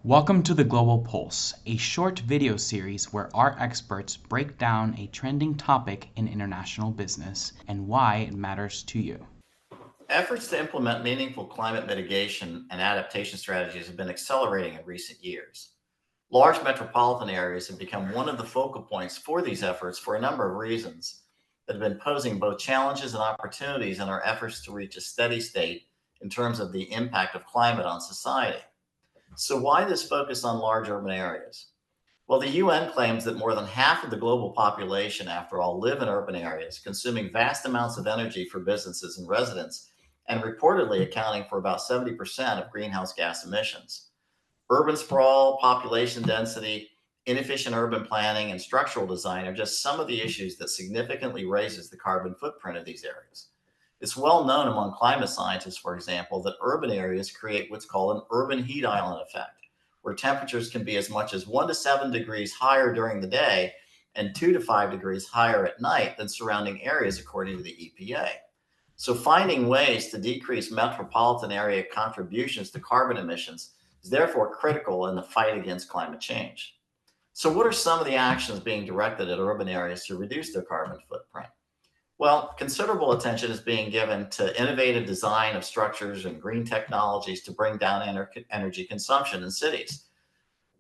Welcome to the Global Pulse, a short video series where our experts break down a trending topic in international business and why it matters to you. Efforts to implement meaningful climate mitigation and adaptation strategies have been accelerating in recent years. Large metropolitan areas have become one of the focal points for these efforts for a number of reasons that have been posing both challenges and opportunities in our efforts to reach a steady state in terms of the impact of climate on society. So, why this focus on large urban areas? Well, the UN claims that more than half of the global population, after all, live in urban areas, consuming vast amounts of energy for businesses and residents, and reportedly accounting for about 70% of greenhouse gas emissions. Urban sprawl, population density, inefficient urban planning, and structural design are just some of the issues that significantly raises the carbon footprint of these areas. It's well known among climate scientists, for example, that urban areas create what's called an urban heat island effect, where temperatures can be as much as 1 to 7 degrees higher during the day and 2 to 5 degrees higher at night than surrounding areas, according to the EPA. So, finding ways to decrease metropolitan area contributions to carbon emissions is therefore critical in the fight against climate change. So, what are some of the actions being directed at urban areas to reduce their carbon footprint? Well, considerable attention is being given to innovative design of structures and green technologies to bring down energy consumption in cities.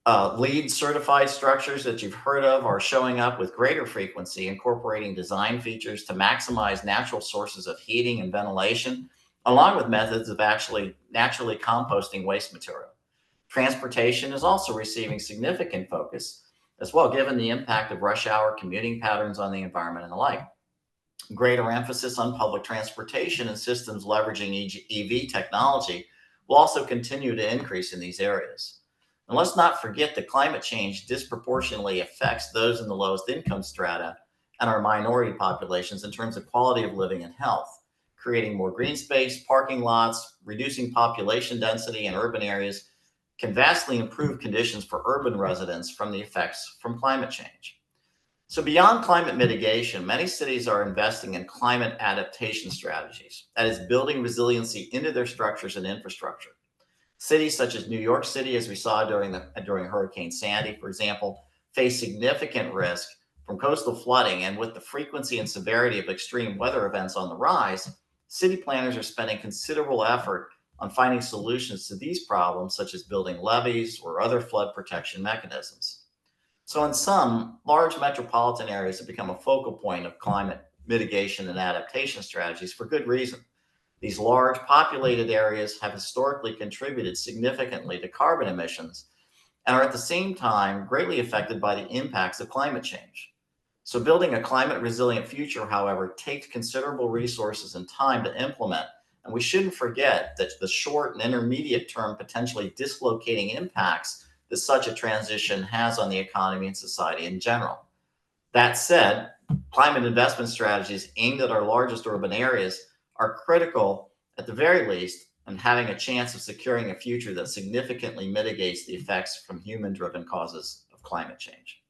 LEED certified structures that you've heard of are showing up with greater frequency, incorporating design features to maximize natural sources of heating and ventilation, along with methods of actually naturally composting waste material. Transportation is also receiving significant focus as well, given the impact of rush hour commuting patterns on the environment and the like. Greater emphasis on public transportation and systems leveraging EV technology will also continue to increase in these areas. And let's not forget that climate change disproportionately affects those in the lowest income strata and our minority populations in terms of quality of living and health. Creating more green space, parking lots, reducing population density in urban areas can vastly improve conditions for urban residents from the effects from climate change. So, beyond climate mitigation, many cities are investing in climate adaptation strategies, that is, building resiliency into their structures and infrastructure. Cities such as New York City, as we saw during Hurricane Sandy, for example, face significant risk from coastal flooding. And with the frequency and severity of extreme weather events on the rise, city planners are spending considerable effort on finding solutions to these problems, such as building levees or other flood protection mechanisms. So, in sum, large metropolitan areas have become a focal point of climate mitigation and adaptation strategies for good reason. These large populated areas have historically contributed significantly to carbon emissions and are at the same time greatly affected by the impacts of climate change. So, building a climate resilient future, however, takes considerable resources and time to implement. And we shouldn't forget that the short and intermediate term potentially dislocating impacts that such a transition has on the economy and society in general. That said, climate investment strategies aimed at our largest urban areas are critical, at the very least, in having a chance of securing a future that significantly mitigates the effects from human driven causes of climate change.